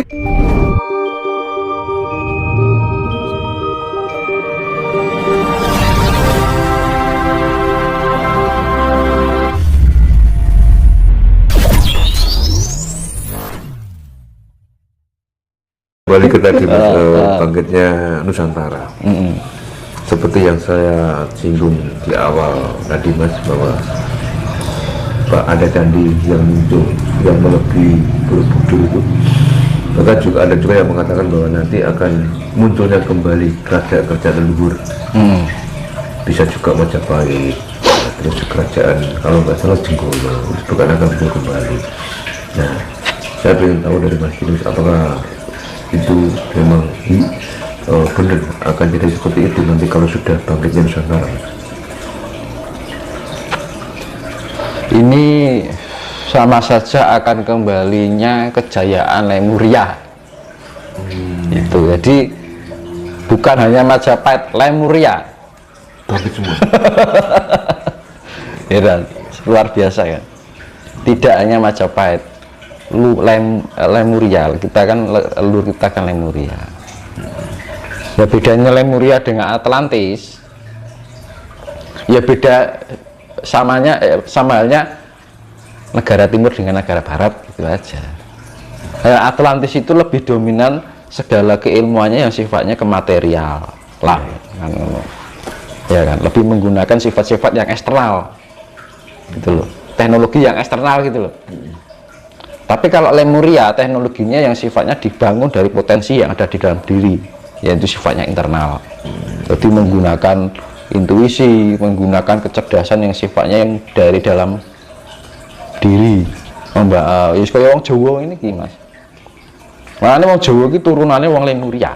Kembali ke tadi bangkitnya Nusantara. Seperti yang saya singgung di awal tadi Mas, bahwa ada candi yang muncul yang melebihi Borobudur itu. Maka juga ada juga yang mengatakan bahwa nanti akan munculnya kembali kerajaan leluhur. Bisa juga Majapahit, terus kerajaan kalau nggak salah Jenggolo itu kan akan muncul kembali. Nah, saya ingin tahu dari Mas Kinus, apakah itu memang benar akan jadi seperti itu nanti kalau sudah bangkitnya Nusantara? Ini sama saja akan kembalinya kejayaan Lemuria. Itu jadi bukan hanya Majapahit, Lemuria Bangkit semua. Ya kan? Luar biasa kan, tidak hanya Majapahit, Lemuria, kita kan leluhur kita kan Lemuria. Ya bedanya Lemuria dengan Atlantis, ya beda sama halnya negara timur dengan negara barat, gitu aja. Atlantis itu lebih dominan segala keilmuannya yang sifatnya kematerial lah, kan, ya kan, lebih menggunakan sifat-sifat yang eksternal, gitu loh, teknologi yang eksternal gitu loh. Tapi kalau Lemuria, teknologinya yang sifatnya dibangun dari potensi yang ada di dalam diri, yaitu sifatnya internal. Jadi menggunakan intuisi, menggunakan kecerdasan yang sifatnya yang dari dalam diri. Mbak, kayak wong Jawa ini gimana? Makanya wong Jawa itu turunannya wong Lemuria.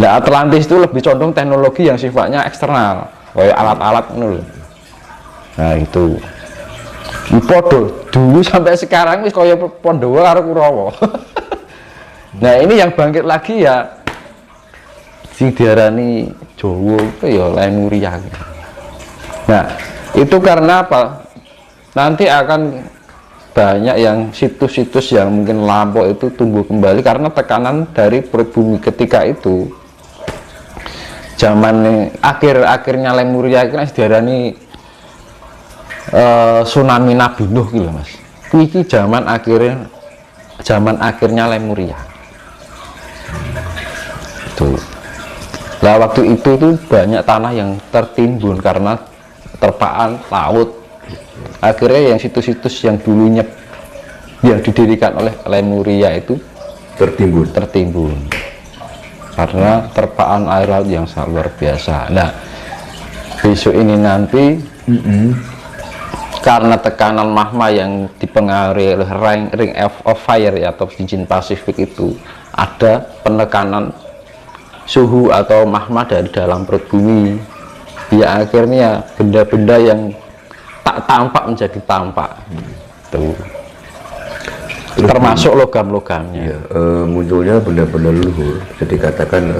Nah, Atlantis itu lebih condong teknologi yang sifatnya eksternal, kayak alat-alat nul. Nah itu. Podo dulu sampai sekarang wis kaya Pandhawa karo Kurawa. Nah ini yang bangkit lagi ya sing diarani Jawa itu ya Lemuria. Nah itu karena apa? Nanti akan banyak yang situs-situs yang mungkin lampau itu tumbuh kembali karena tekanan dari perut bumi ketika itu. Zaman akhirnya Lemuria kan diarani tsunami Nabi Nuh gitu Mas. Iki zaman akhirnya Lemuria. Itu. Lah waktu itu tuh banyak tanah yang tertimbun karena terpaan laut. Akhirnya yang situs-situs yang dulunya yang didirikan oleh Lemuria itu tertimbun karena terpaan air laut yang sangat luar biasa. Nah besok ini nanti karena tekanan magma yang dipengaruhi oleh ring of fire ya, atau cincin Pasifik itu, ada penekanan suhu atau magma dari dalam perut bumi, ya akhirnya benda-benda yang tak tampak menjadi tampak. Tuh. Termasuk logam-logamnya. Ya, munculnya benda-benda leluhur, jadi katakan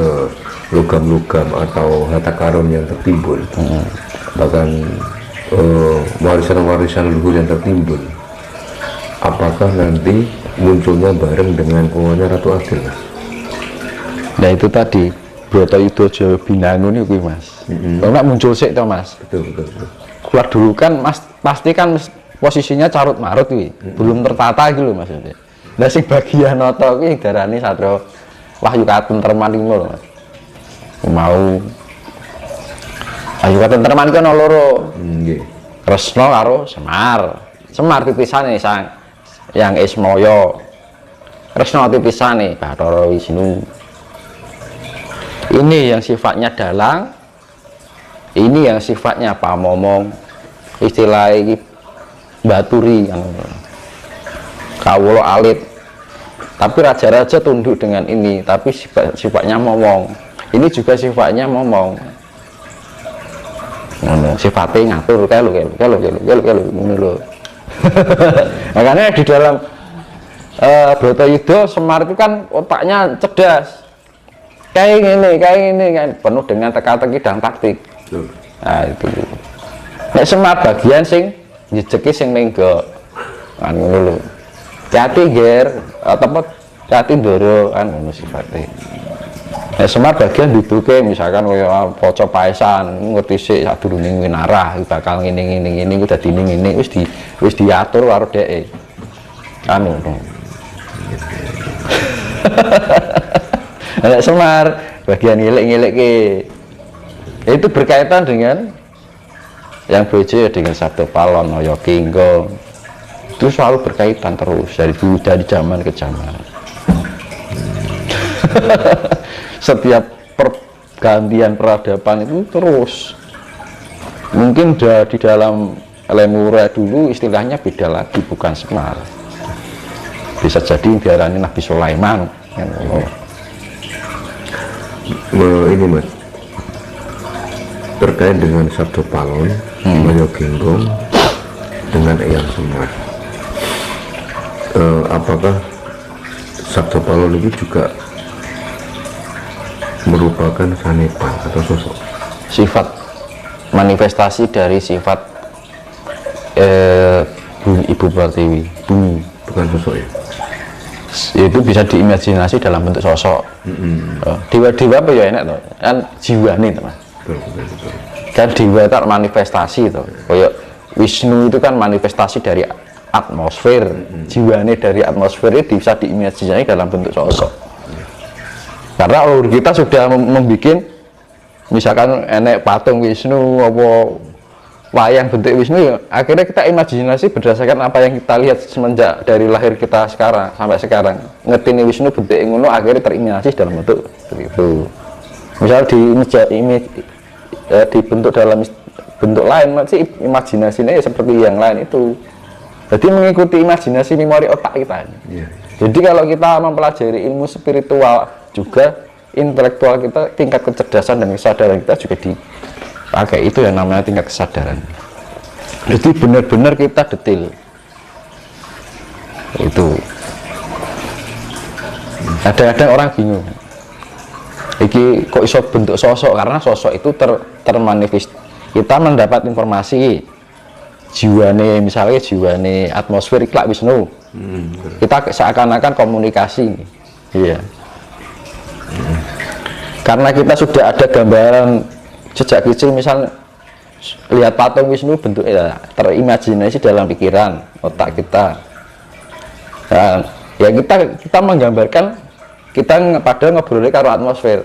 logam-logam atau harta karun yang tertimbun, bahkan warisan-warisan leluhur yang tertimbun, apakah nanti munculnya bareng dengan kuahnya Ratu Adil, Mas? Nah itu tadi Bratayuda Jawa Binangun itu Mas. Kalau muncul sih toh Mas. Betul. Keluar dulu kan Mas, pasti kan posisinya carut marut wi, belum tertata gitu loh maksudnya. Nah sing bagian noto ini darani Satrio Wahyu Katentreman iki lho Mas. Mau Ayo Katentreman iki ana loro. Nggih. Kresna karo Semar. Semar pipisane sang yang Ismaya. Kresna pipisane Bathara Wisnu. Ini yang sifatnya dalang. Ini yang sifatnya pamomong. Istilah iki baturi yang kawula alit. Tapi raja-raja tunduk dengan ini, tapi sifatnya momong. Ini juga sifatnya momong. Sifatnya ngatur kalau ngono lho. Makanya di dalam Bratayuda Semar itu kan otaknya cerdas. Kayak ini kan penuh dengan teka-teki dan taktik. Nah itu. Nek Semar bagian sing njejeki sing menggo. Kan ngono lho. Yati ger atau yati ndoro kan ngono sifate. Nek Semar bagian diduke misalkan kaya poco paesan ngerti sik sadurunge winarah bakal ngene iku dadi ngene wis diatur karo dheke. Anu. Nek Semar bagian ngilik-ngilikke itu berkaitan dengan yang bojo dengan Sabda Palon, Oyo Kinggo itu selalu berkaitan terus dari zaman ke zaman. Setiap pergantian peradaban itu terus mungkin di dalam Lemuria dulu istilahnya beda lagi, bukan Semar, bisa jadi diarani Nabi Sulaiman ini Mas, terkait dengan Sabda Palon, Oyo Kinggo dengan Eyang Semar, apakah Sabda Palon itu juga merupakan sanepan atau sosok sifat manifestasi dari sifat Ibu Pertiwi, bumi, bukan sosok ya? Itu bisa diimajinasi dalam bentuk sosok. Dewa-dewa apa ya enak tuh kan jiwa nih teman. Kan dewa itu manifestasi tuh kayak Wisnu itu kan manifestasi dari atmosfer, jiwane dari atmosfer itu bisa diimajinasi dalam bentuk sosok. Karena leluhur kita sudah membuat misalkan enek patung Wisnu apa wayang bentuk Wisnu ya, akhirnya kita imajinasi berdasarkan apa yang kita lihat semenjak dari lahir kita sekarang sampai sekarang ngerti Wisnu bentuk ngono akhirnya terimajinasi dalam bentuk itu. Misal dibentuk dalam bentuk lain masih imajinasinya ya seperti yang lain itu. Jadi mengikuti imajinasi memori otak kita. Jadi kalau kita mempelajari ilmu spiritual juga intelektual kita, tingkat kecerdasan dan kesadaran kita juga dipakai, itu yang namanya tingkat kesadaran. Jadi benar-benar kita detail itu. Kadang-kadang orang bingung iki kok iso bentuk sosok, karena sosok itu termanifest. Kita mendapat informasi jiwane, misalnya jiwane atmosfer iklak Wisnu, kita seakan-akan komunikasi, iya. Karena kita sudah ada gambaran sejak kecil, misalnya lihat patung Wisnu bentuknya terimajinasi dalam pikiran otak kita. Nah, ya kita menggambarkan, kita pada ngobrolnya karo atmosfer.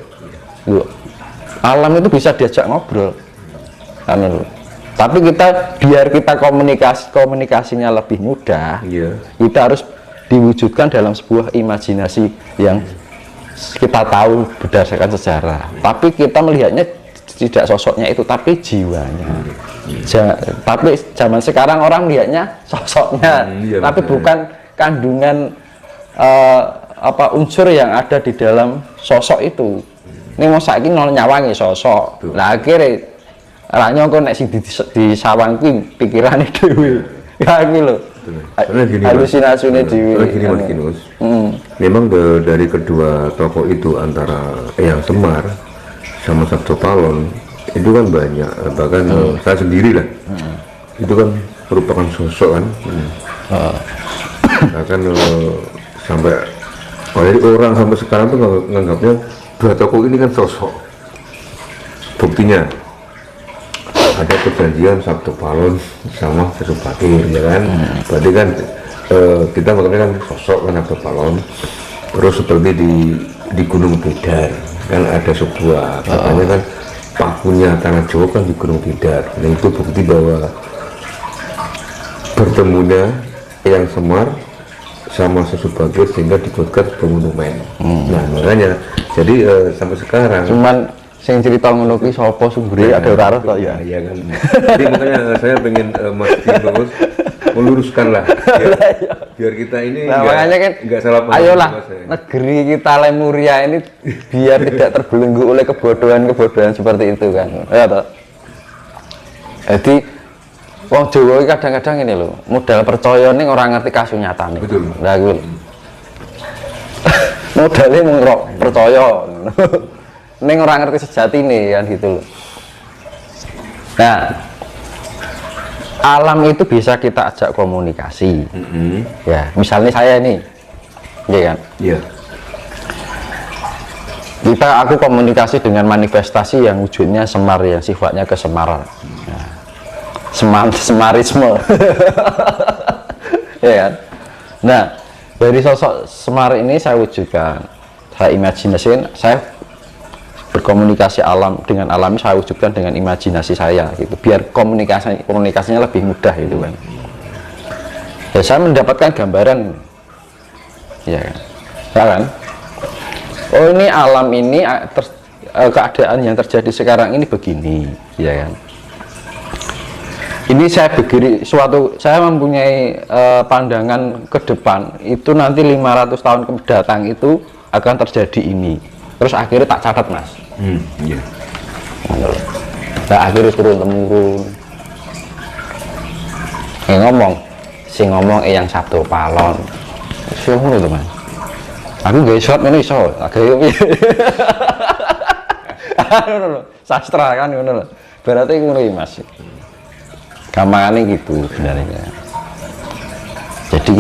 Alam itu bisa diajak ngobrol. Tapi biar kita komunikasinya lebih mudah, kita harus diwujudkan dalam sebuah imajinasi yang kita tahu berdasarkan sejarah. Tapi kita melihatnya tidak sosoknya itu, tapi jiwanya. Tapi zaman sekarang orang melihatnya sosoknya, tapi bukan kandungan unsur yang ada di dalam sosok itu. Ini mau saiki nyawangi sosok. Nah akhirnya ranya kok nek sing disawangki pikirane dhewe. Ya iki lho. Halusinasinya dhewe. Gini Mas Kinus. Memang dari kedua tokoh itu antara Eyang Semar sama Sabda Palon itu kan banyak, bahkan saya sendiri lah itu kan merupakan sosok kan. Bahkan sampai orang sampai sekarang tuh menganggapnya dua tokoh ini kan sosok. Buktinya ada perjanjian Sabda Palon sama Sesubakir, ya kan? Berarti kan kita menganggapnya kan sosok kan Sabda Palon. Terus seperti di Gunung Tidar kan ada sebuah katanya kan pakunya tanah Jawa kan di Gunung Tidar. Nah itu bukti bahwa bertemunya Eyang Semar sama Sesubakir sehingga dibuatkan sebuah monumen. Nah makanya jadi sampai sekarang cuman yang cerita ngono kuwi sapa sumbere ada ora kok ya. Iya kan. Jadi makanya saya pengen Mas Kinus meluruskan lah biar kita ini makanya kan enggak salah paham. Ayolah negeri kita Lemuria ini biar tidak terbelenggu oleh kebodohan seperti itu kan. Ya toh. Jadi wong Jawa kadang-kadang ini loh, modal percaya ning ora ngerti kasunyatane. Betul. Lah kuwi. Modalnya mengrok percaya. Ning ora ngerti sejatine kan gitu loh. Nah, alam itu bisa kita ajak komunikasi. Ya, misalnya saya ini, ya kan? Iya. Aku komunikasi dengan manifestasi yang wujudnya semar, yang sifatnya kesemaran. Nah, semarisme. Ya kan? Nah, dari sosok semar ini saya wujudkan, saya imajinasikan, saya berkomunikasi alam dengan alam, saya wujudkan dengan imajinasi saya gitu, biar komunikasinya lebih mudah gitu kan. Ya, saya mendapatkan gambaran, ya kan? Oh, ini alam ini keadaan yang terjadi sekarang ini begini, ya kan? Ini saya saya mempunyai pandangan ke depan itu nanti 500 tahun mendatang itu akan terjadi ini. Terus akhirnya tak catat, Mas. Iya. Nah, akhirnya turun temurun. Ngomong yang Sabtu Palon. Ngono to, Mas. Aku gak shot ini iso, agak sastra kan ngono lho. Berarti ngono iki, Mas. Gampangane gitu sebenarnya. Jadi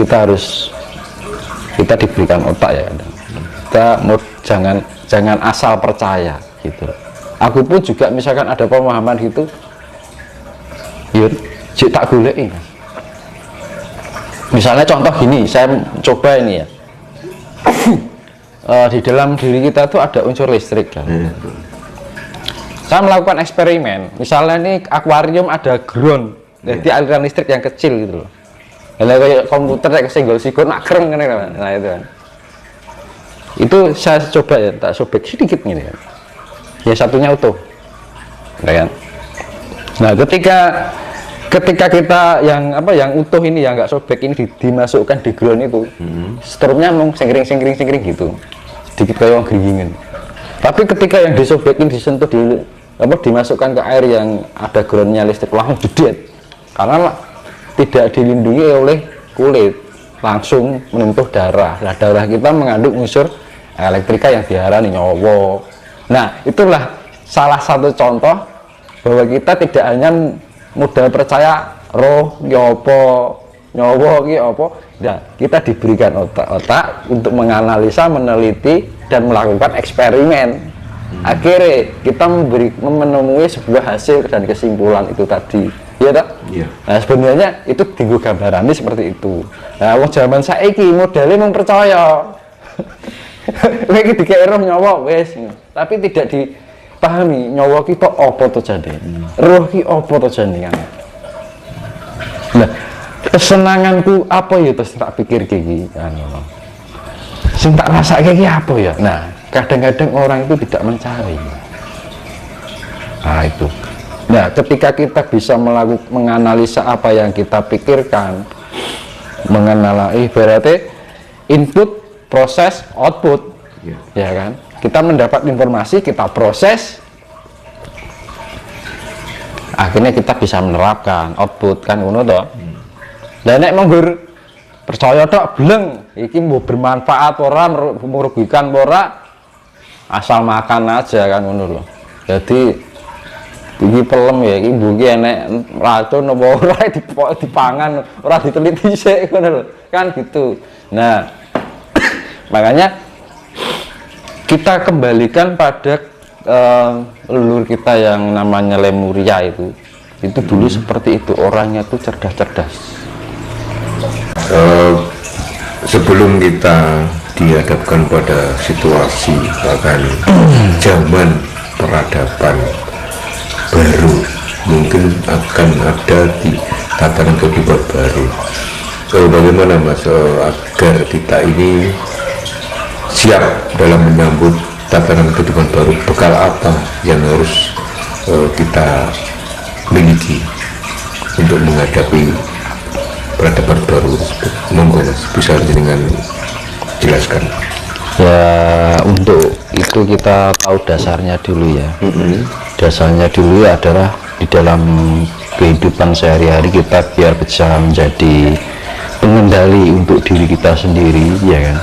kita diberikan otak ya. Kita jangan asal percaya gitu. Aku pun juga misalkan ada pemahaman gitu, ya cek tak goleki. Misalnya contoh gini, saya coba ini ya. Di dalam diri kita tuh ada unsur listrik kan. Saya melakukan eksperimen, misalnya ini akuarium ada ground, jadi aliran listrik yang kecil gitu loh. Kayak komputer kayak kesenggol sigon nakreng kan, nah itu kan. Itu saya coba ya, tak sobek sedikit gini kan. Ya satunya utuh, kan. Nah ketika kita yang utuh ini yang nggak sobek ini dimasukkan di ground itu, strumnya mau singkring gitu, sedikit kayak geringan. Tapi ketika yang disobekin disentuh dimasukkan ke air yang ada groundnya listrik langsung jedet, karena tidak dilindungi oleh kulit, langsung menyentuh darah. Nah darah kita mengandung unsur elektrika yang diarani nyawa. Nah itulah salah satu contoh bahwa kita tidak hanya mudah percaya roh nyawa ki apa. Nah, kita diberikan otak untuk menganalisa, meneliti dan melakukan eksperimen. Akhirnya kita menemui sebuah hasil dan kesimpulan itu tadi. Iya tak? Iya. Nah, sebenarnya itu tinggal gambarannya seperti itu. Nah, wong zaman saiki modelnya mempercaya. Lagi dikira roh nyawa wes, tapi tidak dipahami nyawa kita apa to jane. Roh ki apa to jane kan. Nah, kesenanganku apa ya terus tak pikir gini sing tak rasa kayak apa ya. Nah kadang-kadang orang itu tidak mencari. Nah itu, nah ketika kita bisa menganalisa apa yang kita pikirkan, berarti input, proses, output, ya kan, kita mendapat informasi, kita proses, akhirnya kita bisa menerapkan output kan ngono toh. Lah nek monggur percaya tok bleng iki mau bermanfaat ora, merugikan ora, asal makan aja kan ngono lho. Jadi iki pelem ya iki mbuki enek racun apa ora dipangan, ora diteliti sik ngono lho. Kan gitu. Nah, makanya kita kembalikan pada leluhur kita yang namanya Lemuria itu dulu seperti itu, orangnya tuh cerdas-cerdas. Sebelum kita dihadapkan pada situasi bahkan zaman peradaban baru, mungkin akan ada di tatanan kehidupan baru. Bagaimana Mas agar kita ini siap dalam menyambut tatanan kehidupan baru? Bekal apa yang harus kita miliki untuk menghadapi peradaban baru tersebut? Monggo Mas, bisa dengan jelaskan. Ya untuk itu kita tahu dasarnya dulu ya. Dasarnya dulu adalah di dalam kehidupan sehari-hari kita biar bisa menjadi pengendali untuk diri kita sendiri, ya kan,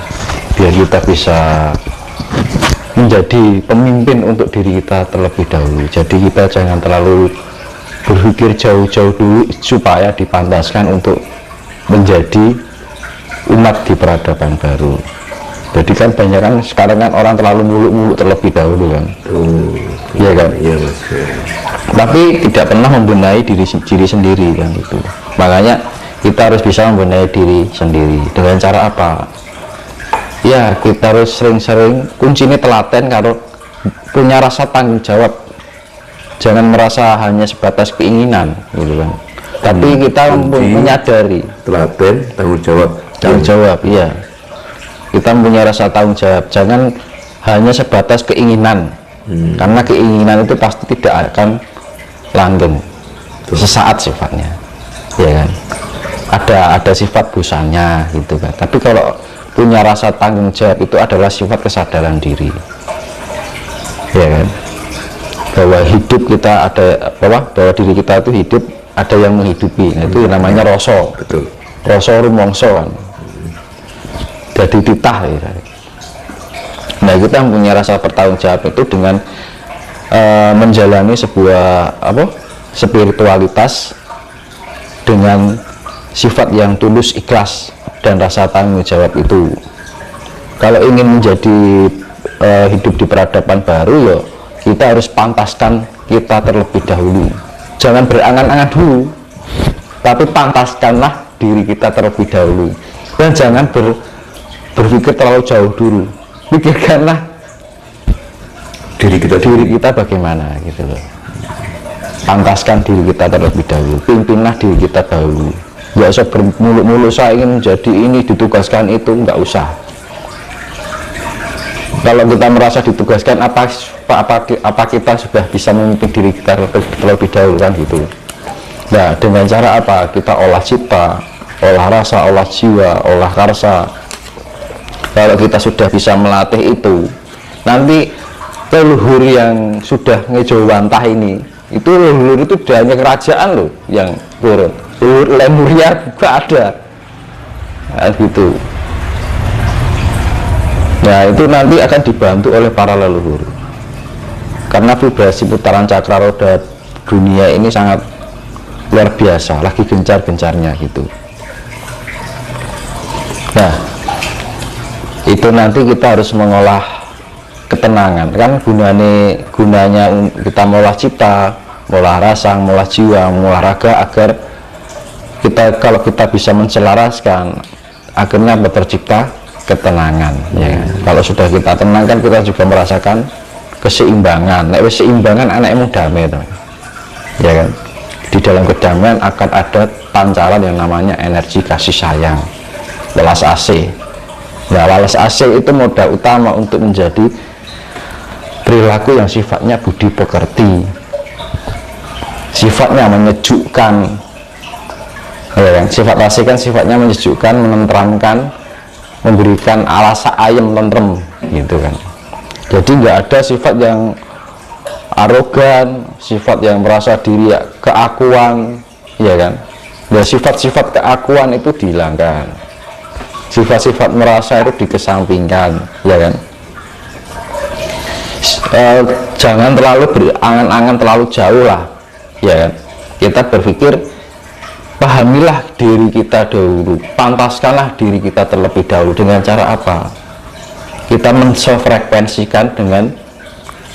biar kita bisa menjadi pemimpin untuk diri kita terlebih dahulu. Jadi kita jangan terlalu berpikir jauh-jauh dulu supaya dipantaskan untuk menjadi umat di peradaban baru. Jadi kan banyak kan sekarang kan orang terlalu muluk-muluk terlebih dahulu kan. Iya kan? Iya Mas. Tapi tidak pernah membenahi diri sendiri kan itu. Makanya kita harus bisa membenahi diri sendiri dengan cara apa? Ya kita harus sering-sering kuncinya telaten kalau punya rasa tanggung jawab. Jangan merasa hanya sebatas keinginan gitu kan. Tapi kita menyadari telaten, tanggung jawab, iya. Kita punya rasa tanggung jawab, jangan hanya sebatas keinginan. Karena keinginan itu pasti tidak akan langgeng. Sesaat sifatnya. Ya kan? Ada sifat bosannya gitu kan. Tapi kalau punya rasa tanggung jawab itu adalah sifat kesadaran diri. Ya kan? Bahwa hidup kita ada bahwa diri kita itu hidup, ada yang menghidupi. Nah, itu namanya rasa. Betul. Rasa rumongso kan. Jadi titah ya. Nah, kita punya rasa bertanggung jawab itu dengan menjalani sebuah spiritualitas dengan sifat yang tulus, ikhlas dan rasa tanggung jawab itu. Kalau ingin menjadi hidup di peradaban baru ya kita harus pantaskan kita terlebih dahulu. Jangan berangan-angan dulu, tapi pantaskanlah diri kita terlebih dahulu. Dan jangan berpikir terlalu jauh dulu. Pikirkanlah diri kita bagaimana gitu loh. Pantaskan diri kita terlebih dahulu. Pimpinlah diri kita dahulu. Nggak usah bermuluk-muluk saya ingin menjadi ini, ditugaskan itu, nggak usah. Kalau kita merasa ditugaskan apa kita sudah bisa memimpin diri kita terlebih dahulu kan gitu. Nah, dengan cara apa? Kita olah cipta, olah rasa, olah jiwa, olah karsa. Kalau kita sudah bisa melatih itu, nanti leluhur yang sudah ngejawantah ini, itu leluhur itu tidak hanya kerajaan loh yang turun, leluhur Lemuria juga ada. Nah, gitu. Nah, itu nanti akan dibantu oleh para leluhur. Karena vibrasi putaran cakra roda dunia ini sangat luar biasa, lagi gencar-gencarnya gitu. Nah, itu nanti kita harus mengolah ketenangan. Kan gunanya kita mengolah cipta, mengolah rasa, mengolah jiwa, mengolah raga agar kalau kita bisa menselaraskan, akhirnya tercipta ketenangan. Ya. Kalau sudah kita tenang kan kita juga merasakan keseimbangan. Nek keseimbangan anakmu damai toh. Ya kan? Di dalam kedamaian akan ada pancaran yang namanya energi kasih sayang, welas asih. Nah, welas asih itu modal utama untuk menjadi perilaku yang sifatnya budi pekerti, sifatnya menyejukkan. Ya kan? Sifat asih kan sifatnya menyejukkan, menenteramkan, memberikan alasa ayem tentrem gitu kan. Jadi nggak ada sifat yang arogan, sifat yang merasa diri keakuan, ya kan. Ya sifat-sifat keakuan itu dihilangkan, sifat-sifat merasa itu dikesampingkan, ya kan. Jangan terlalu berangan-angan terlalu jauh lah, ya kan. Kita berpikir pahamilah diri kita dahulu, pantaskanlah diri kita terlebih dahulu. Dengan cara apa? Kita mensefrekuensikan dengan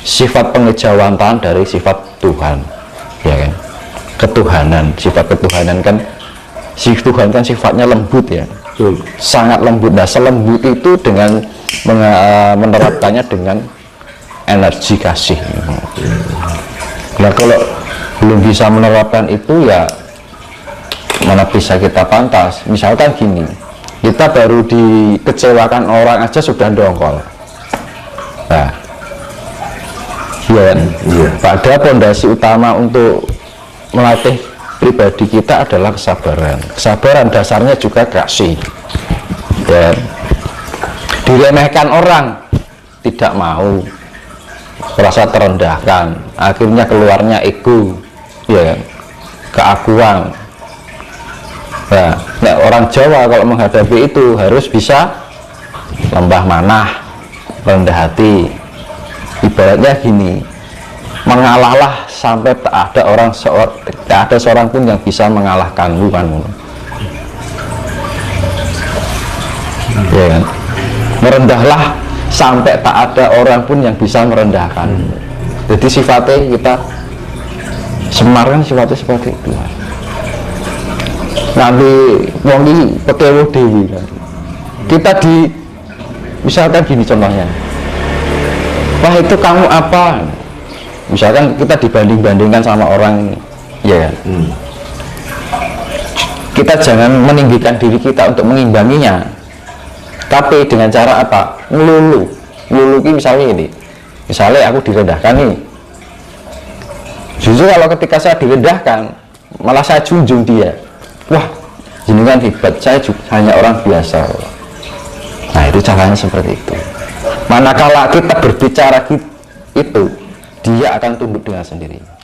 sifat pengejawantahan dari sifat Tuhan, ya kan? Ketuhanan, sifat ketuhanan kan, si Tuhan kan sifatnya lembut ya, sangat lembut. Nah, selembut itu dengan menerapkannya dengan energi kasih. Nah, kalau belum bisa menerapkan itu ya mana bisa kita pantas. Misalkan gini, kita baru dikecewakan orang aja sudah dongkol. Nah, ya, pada pondasi utama untuk melatih pribadi kita adalah kesabaran. Kesabaran dasarnya juga kasih. Ya, diremehkan orang tidak mau, merasa terendahkan, akhirnya keluarnya ego, ya, keakuan. Nah, orang Jawa kalau menghadapi itu harus bisa lembah manah, rendah hati. Ibaratnya gini, mengalahlah sampai tak ada seorang pun yang bisa mengalahkanmu kan. Ya kan? Merendahlah sampai tak ada orang pun yang bisa merendahkan. Jadi sifatnya kita Semar kan sifatnya seperti itu. Nanti wong iki petewo dewi kan. Kita misalkan gini contohnya, wah itu kamu apa? Misalkan kita dibanding-bandingkan sama orang, ya kan? Kita jangan meninggikan diri kita untuk mengimbanginya, tapi dengan cara apa? Ngelulu misalnya ini, misalnya aku direndahkan nih, justru kalau ketika saya direndahkan malah saya junjung dia, wah jenengan hebat, saya juga hanya orang biasa. Nah itu caranya seperti itu. Manakala kita berbicara itu, dia akan tunduk dengan sendirinya.